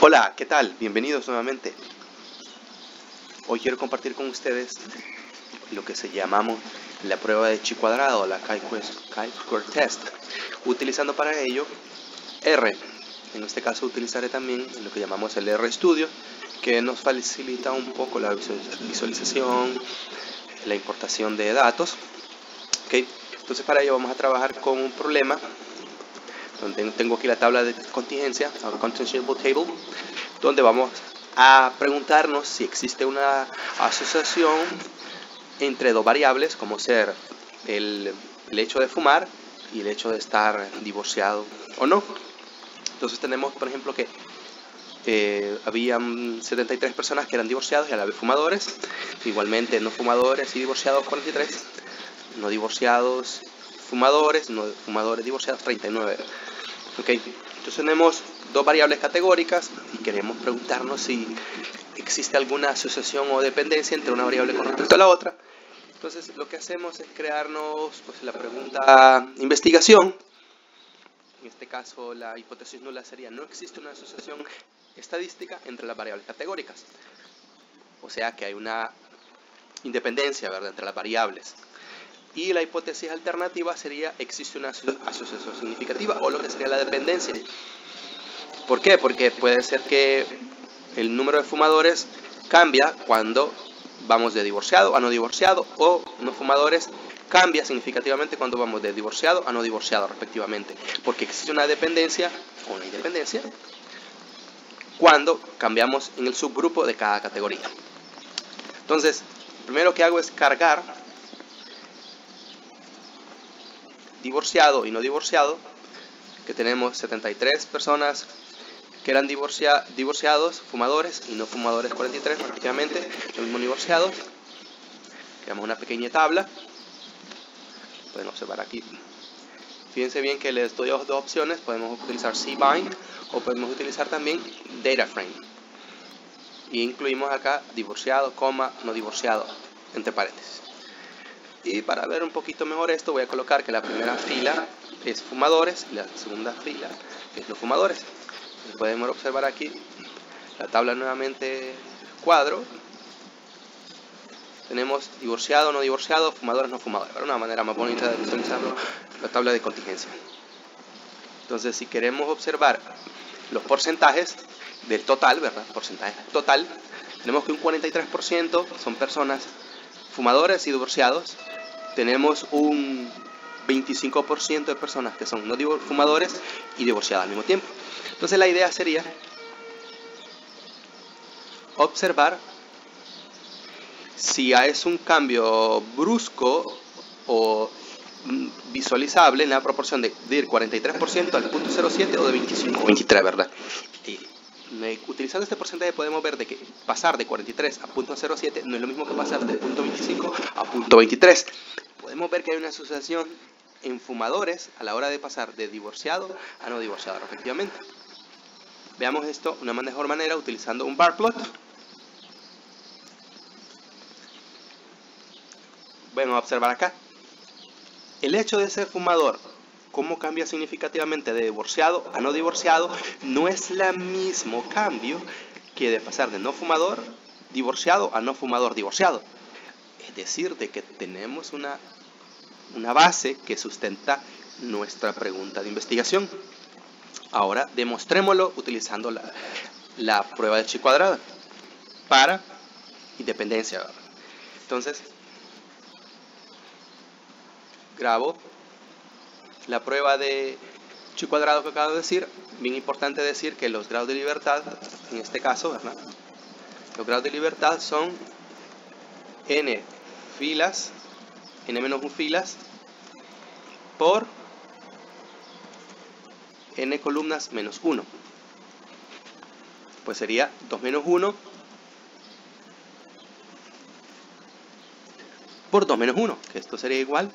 Hola, ¿qué tal? Bienvenidos nuevamente. Hoy quiero compartir con ustedes lo que se llamamos la prueba de chi cuadrado, la chi-square test, utilizando para ello R. En este caso utilizaré también lo que llamamos el RStudio, que nos facilita un poco la visualización, la importación de datos. ¿Okay? Entonces para ello vamos a trabajar con un problema donde tengo aquí la tabla de contingencia, our contingency table, donde vamos a preguntarnos si existe una asociación entre dos variables, como ser el hecho de fumar y el hecho de estar divorciado o no. Entonces tenemos, por ejemplo, que habían 73 personas que eran divorciados y a la vez fumadores, igualmente no fumadores y divorciados 43, no divorciados fumadores, no fumadores divorciados 39. Okay. Entonces tenemos dos variables categóricas y queremos preguntarnos si existe alguna asociación o dependencia entre una variable con respecto a la otra. Entonces lo que hacemos es crearnos la pregunta investigación. En este caso la hipótesis nula sería: no existe una asociación estadística entre las variables categóricas. O sea que hay una independencia, ¿verdad?, entre las variables. Y la hipótesis alternativa sería: existe una asociación significativa, o lo que sería la dependencia. ¿Por qué? Porque puede ser que el número de fumadores cambia cuando vamos de divorciado a no divorciado, o no fumadores cambia significativamente cuando vamos de divorciado a no divorciado respectivamente, porque existe una dependencia o una independencia cuando cambiamos en el subgrupo de cada categoría. Entonces, lo primero que hago es cargar divorciado y no divorciado, que tenemos 73 personas que eran divorciados, fumadores y no fumadores 43 respectivamente, lo mismo divorciados. Creamos una pequeña tabla, pueden observar aquí. Fíjense bien que les doy dos opciones: podemos utilizar cbind o podemos utilizar también dataframe, y incluimos acá divorciado, coma, no divorciado entre paréntesis. Y para ver un poquito mejor esto, voy a colocar que la primera fila es fumadores y la segunda fila es no fumadores. Entonces podemos observar aquí la tabla nuevamente cuadro. Tenemos divorciado, no divorciado, fumadores, no fumadores. Una manera más bonita de visualizarlo, la tabla de contingencia. Entonces, si queremos observar los porcentajes del total, ¿verdad? Porcentaje total, tenemos que un 43% son personas fumadores y divorciados. Tenemos un 25% de personas que son no fumadores y divorciadas al mismo tiempo. Entonces la idea sería observar si es un cambio brusco o visualizable en la proporción de ir 43% al 0.07 o de 25 o 23, ¿verdad? Utilizando este porcentaje podemos ver de que pasar de 43 a 0.07 no es lo mismo que pasar de 0.25 a 0.23. Podemos ver que hay una asociación en fumadores a la hora de pasar de divorciado a no divorciado respectivamente. Veamos esto de una mejor manera utilizando un bar plot. Bueno, observar acá el hecho de ser fumador, cómo cambia significativamente de divorciado a no divorciado. No es el mismo cambio que de pasar de no fumador divorciado a no fumador divorciado. Es decir, de que tenemos una base que sustenta nuestra pregunta de investigación. Ahora demostrémoslo utilizando la prueba de chi cuadrado para independencia. Entonces grabo la prueba de chi cuadrado que acabo de decir. Bien importante decir que los grados de libertad, en este caso, ¿verdad?, los grados de libertad son n filas, n-1 filas por n columnas menos 1. Pues sería 2 menos 1 por 2 menos 1, que esto sería igual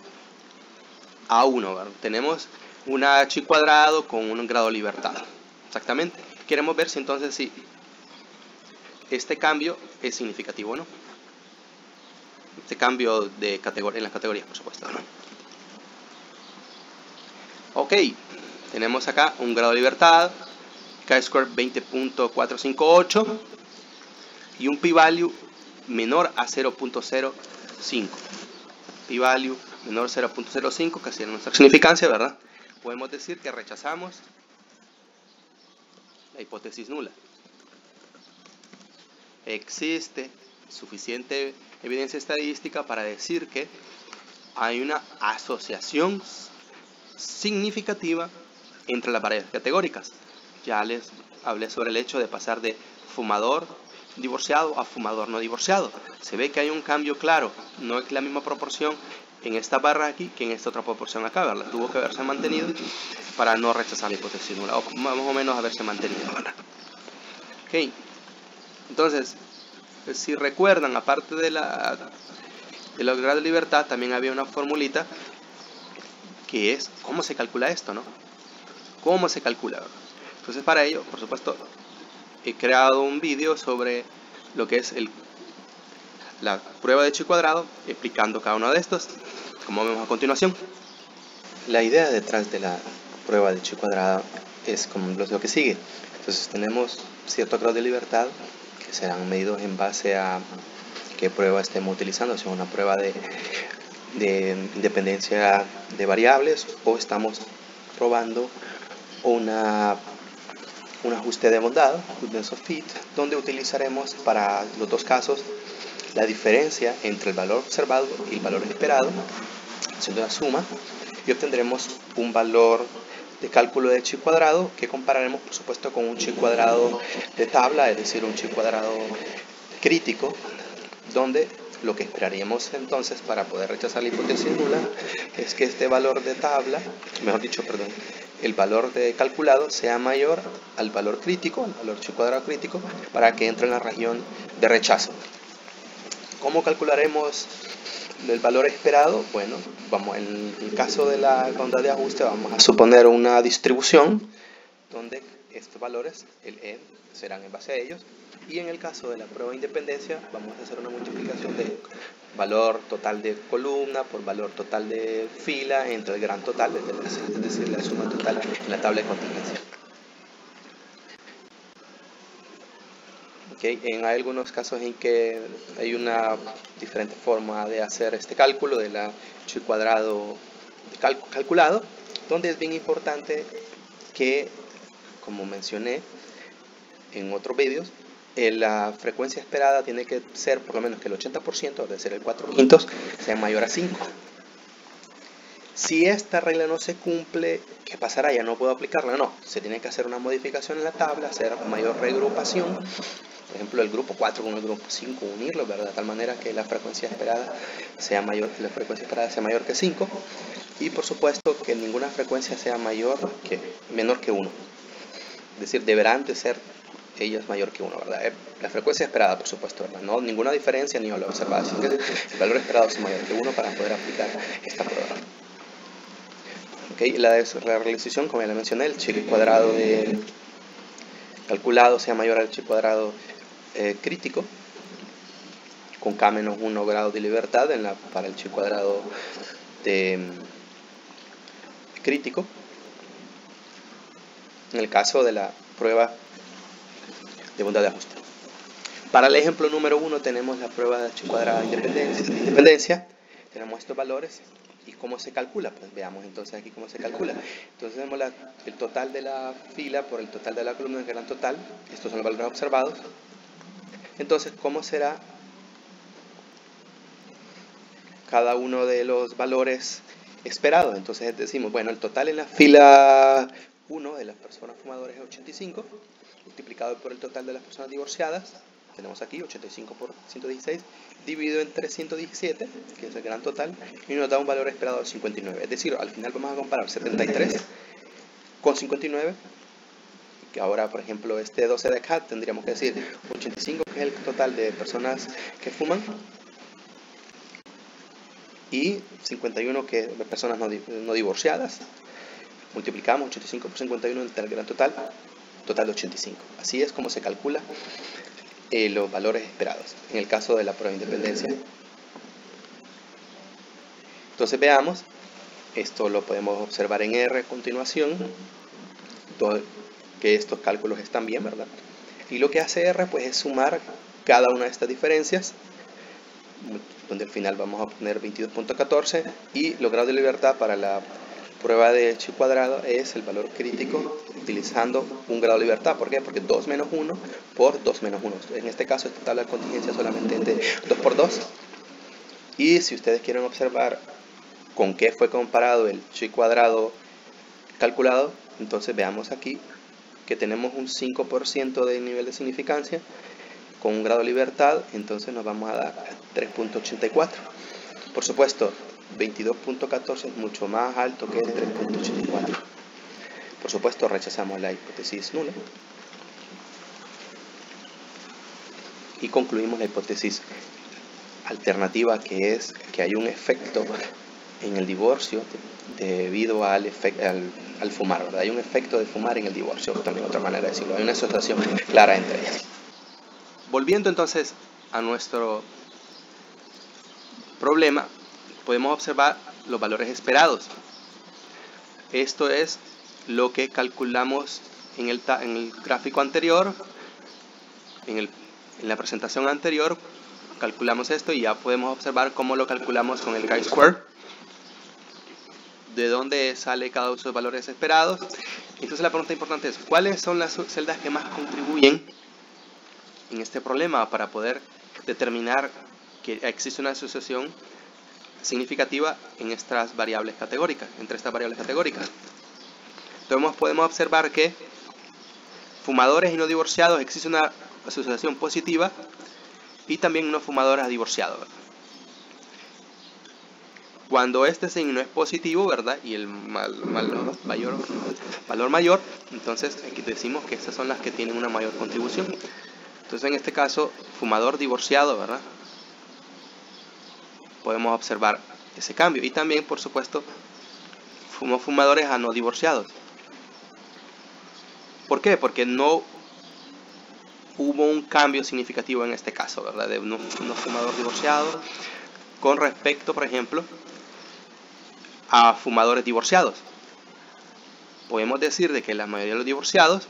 a 1, ¿verdad? Tenemos una chi cuadrado con un grado de libertad. Exactamente. Queremos ver si entonces si este cambio es significativo o no. Este cambio de categoría en las categorías, por supuesto, ¿no? Ok, tenemos acá un grado de libertad chi-square 20.458 y un p-value menor a 0.05. P-value menor a 0.05, que sería nuestra significancia, ¿verdad? Podemos decir que rechazamos la hipótesis nula. Existe suficiente evidencia estadística para decir que hay una asociación significativa entre las variables categóricas. Ya les hablé sobre el hecho de pasar de fumador divorciado a fumador no divorciado. Se ve que hay un cambio claro, no es la misma proporción en esta barra aquí que en esta otra proporción acá, ¿verdad? Tuvo que haberse mantenido para no rechazar la hipótesis nula, o más o menos haberse mantenido, ¿verdad? Ok, entonces, si recuerdan, aparte de la grado de libertad, también había una formulita que es cómo se calcula esto, ¿no? ¿Cómo se calcula, ¿verdad? Entonces, para ello, por supuesto, he creado un vídeo sobre lo que es la prueba de chi cuadrado, explicando cada uno de estos, como vemos a continuación. La idea detrás de la prueba de chi cuadrado es como lo que sigue. Entonces tenemos cierto grado de libertad que serán medidos en base a qué prueba estemos utilizando, si es una prueba de independencia de variables o estamos probando un ajuste de bondad, goodness of fit, donde utilizaremos para los dos casos la diferencia entre el valor observado y el valor esperado, haciendo una suma, y obtendremos un valor de cálculo de chi cuadrado que compararemos, por supuesto, con un chi cuadrado de tabla, es decir, un chi cuadrado crítico, donde lo que esperaríamos entonces para poder rechazar la hipótesis nula es que este valor de tabla, mejor dicho, perdón, el valor de calculado sea mayor al valor crítico, al valor chi cuadrado crítico, para que entre en la región de rechazo. ¿Cómo calcularemos el valor esperado? Bueno, en el caso de la bondad de ajuste vamos a suponer una distribución donde estos valores, el n, serán en base a ellos, y en el caso de la prueba de independencia vamos a hacer una multiplicación de valor total de columna por valor total de fila entre el gran total, es decir, la suma total en la tabla de contingencia. Okay. Hay algunos casos en que hay una diferente forma de hacer este cálculo de la chi cuadrado calculado, donde es bien importante que, como mencioné en otros vídeos, la frecuencia esperada tiene que ser por lo menos que el 80%, es decir, el 4/5, sea mayor a 5. Si esta regla no se cumple, ¿qué pasará? Ya no puedo aplicarla. No, se tiene que hacer una modificación en la tabla, hacer mayor regrupación. Por ejemplo, el grupo 4 con el grupo 5, unirlos, ¿verdad? De tal manera que la frecuencia esperada sea mayor que 5. Y por supuesto que ninguna frecuencia sea menor que 1. Es decir, deberán de ser ellas mayor que 1, ¿verdad? La frecuencia esperada, por supuesto, ¿verdad? No ninguna diferencia ni la observada, sino que el valor esperado es mayor que 1 para poder aplicar esta prueba. Okay. La realización, como ya le mencioné, el chi cuadrado calculado sea mayor al chi cuadrado crítico, con k-1 grado de libertad para el chi cuadrado crítico. En el caso de la prueba de bondad de ajuste. Para el ejemplo número 1 tenemos la prueba de chi cuadrada de independencia. Tenemos estos valores. ¿Y cómo se calcula? Pues veamos entonces aquí cómo se calcula. Entonces tenemos el total de la fila por el total de la columna, el gran total. Estos son los valores observados. Entonces, ¿cómo será cada uno de los valores esperados? Entonces decimos, bueno, el total en la fila 1 de las personas fumadoras es 85, multiplicado por el total de las personas divorciadas. Tenemos aquí 85 por 116, dividido entre 117, que es el gran total, y nos da un valor esperado de 59. Es decir, al final vamos a comparar 73 con 59, que ahora, por ejemplo, este 12 de acá tendríamos que decir 85, que es el total de personas que fuman, y 51, que es de personas no divorciadas. Multiplicamos 85 por 51 entre el gran total de 85. Así es como se calcula los valores esperados en el caso de la prueba de independencia. Entonces veamos, esto lo podemos observar en R a continuación. que estos cálculos están bien, ¿verdad? Y lo que hace R pues es sumar cada una de estas diferencias, donde al final vamos a poner 22.14, y los grados de libertad para la prueba de chi cuadrado es el valor crítico utilizando un grado de libertad. ¿Por qué? Porque 2 menos 1 por 2 menos 1. En este caso esta tabla de contingencia solamente es de 2 por 2. Y si ustedes quieren observar con qué fue comparado el chi cuadrado calculado, entonces veamos aquí que tenemos un 5% de nivel de significancia con un grado de libertad, entonces nos vamos a dar 3.84. Por supuesto, 22.14 es mucho más alto que el 3.84. Por supuesto, rechazamos la hipótesis nula y concluimos la hipótesis alternativa, que es que hay un efecto en el divorcio debido al fumar, ¿verdad? Hay un efecto de fumar en el divorcio, también otra manera de decirlo. Hay una asociación clara entre ellas. Volviendo entonces a nuestro problema, podemos observar los valores esperados. Esto es lo que calculamos en el gráfico anterior, en la presentación anterior. Calculamos esto y ya podemos observar cómo lo calculamos con el chi-square, de dónde sale cada uno de esos valores esperados. Entonces la pregunta importante es, ¿cuáles son las celdas que más contribuyen en este problema para poder determinar que existe una asociación significativa en estas variables categóricas, entre estas variables categóricas? Entonces podemos observar que fumadores y no divorciados existe una asociación positiva, y también no fumadores divorciados. Cuando este signo es positivo, ¿verdad? Y el valor mayor, entonces aquí decimos que estas son las que tienen una mayor contribución. Entonces en este caso, fumador divorciado, ¿verdad? Podemos observar ese cambio. Y también, por supuesto, fumadores a no divorciados. ¿Por qué? Porque no hubo un cambio significativo en este caso, ¿verdad? De un fumador divorciado con respecto, por ejemplo, a fumadores divorciados. Podemos decir de que la mayoría de los divorciados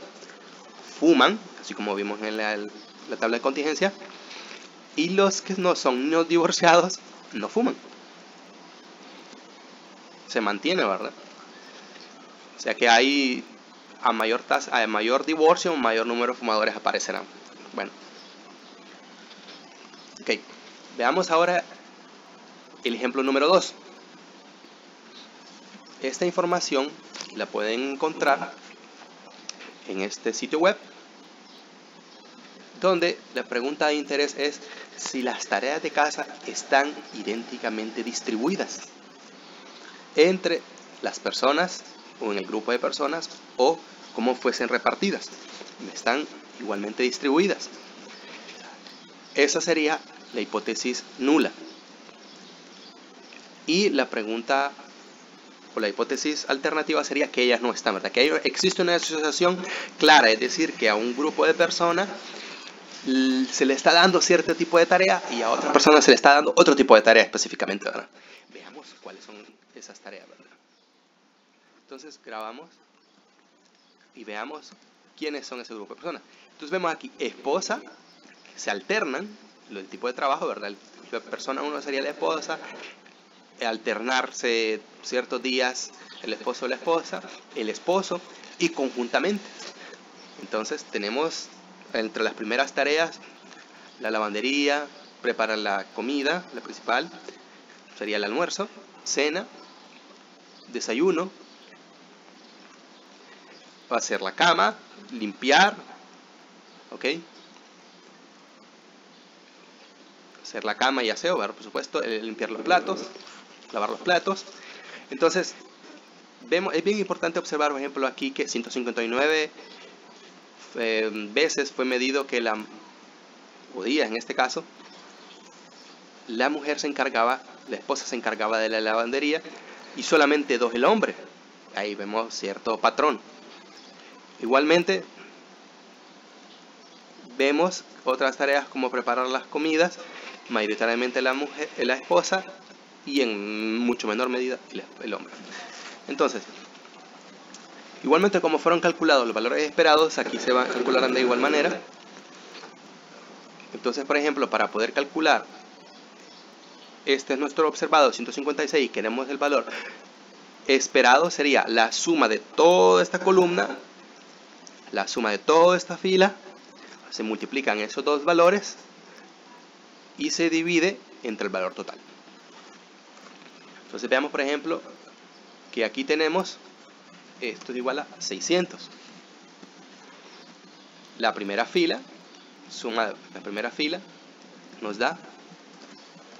fuman, así como vimos en la tabla de contingencia, y los que no son no divorciados no fuman. Se mantiene, ¿verdad? O sea que hay a mayor divorcio, un mayor número de fumadores aparecerán. Bueno, ok, veamos ahora el ejemplo número 2. Esta información la pueden encontrar en este sitio web, donde la pregunta de interés es si las tareas de casa están idénticamente distribuidas entre las personas o en el grupo de personas, o como fuesen repartidas. Están igualmente distribuidas. Esa sería la hipótesis nula. Y la pregunta o la hipótesis alternativa sería que ellas no están, ¿verdad? Que existe una asociación clara, es decir, que a un grupo de personas se le está dando cierto tipo de tarea y a otra persona se le está dando otro tipo de tarea específicamente, ¿verdad? Veamos cuáles son esas tareas, ¿verdad? Entonces grabamos y veamos quiénes son ese grupo de personas. Entonces vemos aquí esposa, se alternan el tipo de trabajo, ¿verdad? La persona 1 sería la esposa, alternarse ciertos días el esposo o la esposa, el esposo, y conjuntamente. Entonces tenemos entre las primeras tareas la lavandería, preparar la comida, la principal sería el almuerzo, cena, desayuno, hacer la cama, limpiar, ¿ok? Hacer la cama y aseo, por supuesto, limpiar los platos, lavar los platos. Entonces, vemos, es bien importante observar, por ejemplo, aquí que 159 veces fue medido que o días en este caso, la mujer se encargaba, la esposa se encargaba de la lavandería y solamente 2 el hombre. Ahí vemos cierto patrón. Igualmente, vemos otras tareas como preparar las comidas, mayoritariamente la mujer, la esposa, y en mucho menor medida el hombre. Entonces, Igualmente, como fueron calculados los valores esperados, aquí se van a calcular de igual manera. Entonces, por ejemplo, para poder calcular, este es nuestro observado 156 y queremos el valor esperado, sería la suma de toda esta columna, la suma de toda esta fila, se multiplican esos dos valores y se divide entre el valor total. Entonces veamos, por ejemplo, que aquí tenemos esto es igual a 600. La primera fila, suma de la primera fila, nos da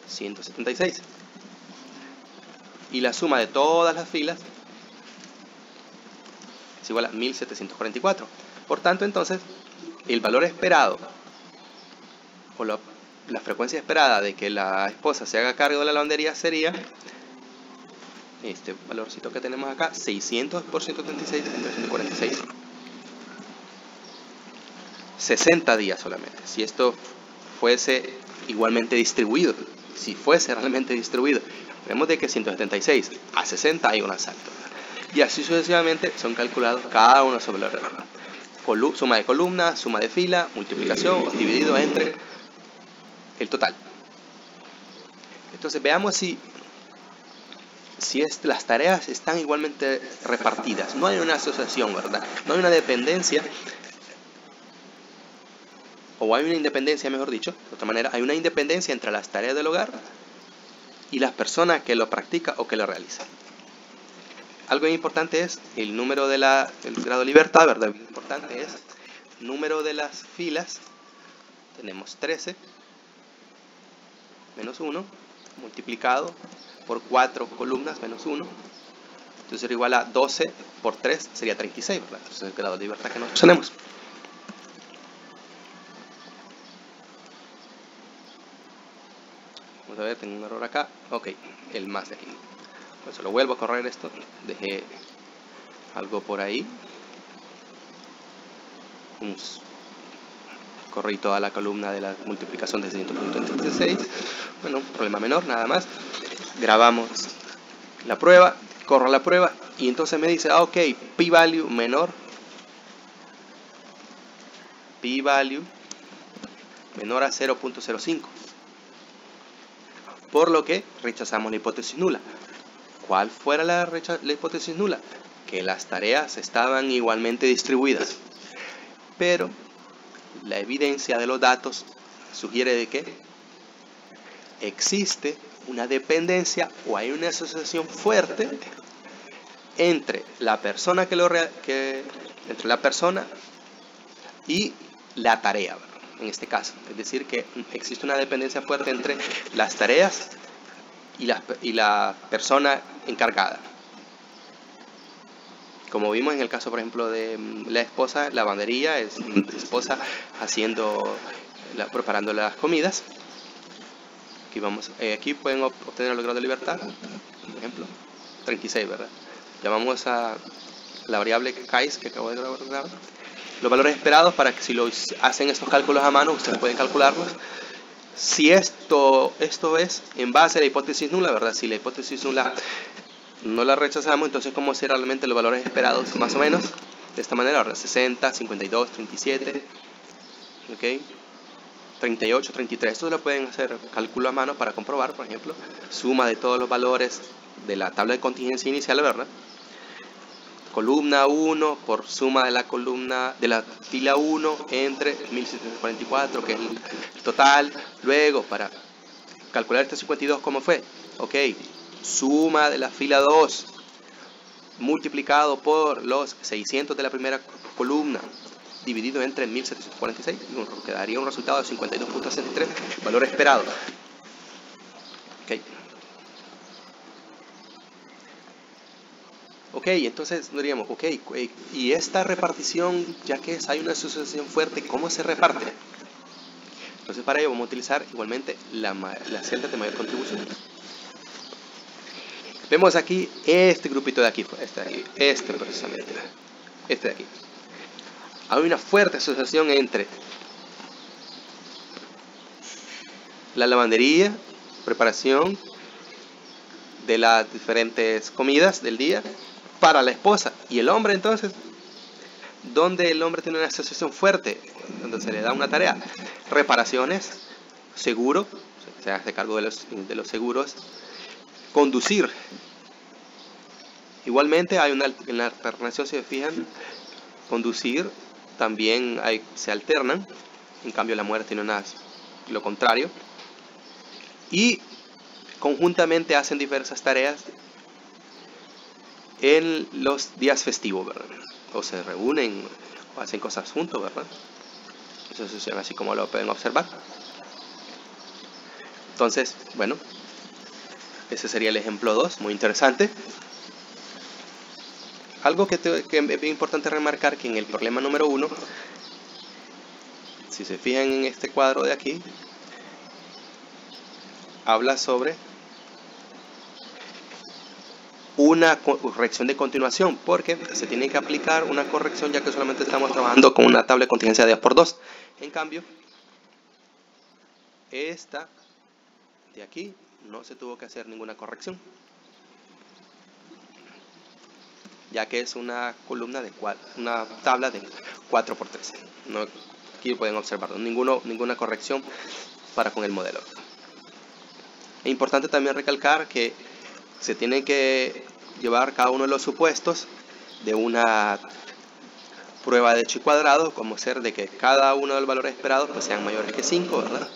176. Y la suma de todas las filas es igual a 1744. Por tanto, entonces, el valor esperado o la frecuencia esperada de que la esposa se haga cargo de la lavandería sería este valorcito que tenemos acá, 600 por 136 entre 146. 60 días solamente. Si esto fuese igualmente distribuido, si fuese realmente distribuido, vemos de que 176 a 60 hay un salto. Y así sucesivamente son calculados cada uno sobre el reloj. Suma de columna, suma de fila, multiplicación dividido entre el total. Entonces veamos si las tareas están igualmente repartidas. No hay una asociación, ¿verdad? No hay una dependencia, o hay una independencia, mejor dicho, de otra manera, hay una independencia entre las tareas del hogar y las personas que lo practican o que lo realizan. Algo importante es el número de el grado de libertad, ¿verdad? Importante es el número de las filas. Tenemos 13 menos 1 multiplicado por 4 columnas menos 1. Entonces sería igual a 12 por 3 sería 36, ¿verdad? Entonces el grado de libertad que nosotros tenemos. Vamos a ver, tengo un error acá. Ok, el más de aquí. Pues lo vuelvo a correr esto. Dejé algo por ahí. Corrí toda la columna de la multiplicación de 636. Bueno, problema menor, nada más. Grabamos la prueba, corro la prueba y entonces me dice, ok, p-value menor. P-value menor a 0.05. Por lo que rechazamos la hipótesis nula. ¿Cuál fuera la hipótesis nula? Que las tareas estaban igualmente distribuidas. Pero la evidencia de los datos sugiere de que existe una dependencia o hay una asociación fuerte entre la persona entre la persona y la tarea, ¿verdad? En este caso, es decir, que existe una dependencia fuerte entre las tareas y la persona encargada. Como vimos en el caso, por ejemplo, de la esposa, lavandería, es la esposa preparando las comidas. Aquí pueden obtener el grado de libertad, por ejemplo, 36, ¿verdad? Llamamos a la variable KAIS que acabo de grabar. Los valores esperados para que si hacen estos cálculos a mano, ustedes pueden calcularlos. Si esto es en base a la hipótesis nula, ¿verdad? Si la hipótesis nula no la rechazamos, entonces ¿cómo serán realmente los valores esperados? Más o menos de esta manera, ¿verdad? 60, 52, 37, ¿ok? 38, 33. Estos lo pueden hacer cálculo a mano para comprobar, por ejemplo, suma de todos los valores de la tabla de contingencia inicial, ¿verdad? Columna 1 por suma de la columna de la fila 1 entre 1744, que es el total. Luego, para calcular este 52, ¿cómo fue? Ok, suma de la fila 2 multiplicado por los 600 de la primera columna dividido entre 1746, quedaría un resultado de 52.63, valor esperado. Ok, entonces diríamos, ok, y esta repartición, ya que hay una asociación fuerte, ¿cómo se reparte? Entonces para ello vamos a utilizar igualmente la celda de mayor contribución. Vemos aquí este grupito de aquí, este precisamente, este de aquí. Hay una fuerte asociación entre la lavandería, preparación de las diferentes comidas del día, para la esposa. Y el hombre, entonces, donde el hombre tiene una asociación fuerte, donde se le da una tarea, reparaciones, seguro, se hace cargo de los seguros, conducir. Igualmente hay en la alternación, si se fijan, conducir también se alternan. En cambio la mujer tiene lo contrario. Y conjuntamente hacen diversas tareas en los días festivos, ¿verdad? O se reúnen o hacen cosas juntos, ¿verdad? Eso sucede así como lo pueden observar. Entonces, bueno, ese sería el ejemplo 2, muy interesante. Algo que es bien importante remarcar, que en el problema número 1, si se fijan en este cuadro de aquí, habla sobre una corrección de continuación, porque se tiene que aplicar una corrección ya que solamente estamos trabajando con una tabla de contingencia de 2×2. En cambio, esta de aquí no se tuvo que hacer ninguna corrección, ya que es una columna de una tabla de 4×3. No, aquí pueden observarlo, ninguna corrección para con el modelo. Es importante también recalcar que se tiene que llevar cada uno de los supuestos de una prueba de hecho y cuadrado, como ser de que cada uno de los valores esperados pues sean mayores que 5, ¿verdad?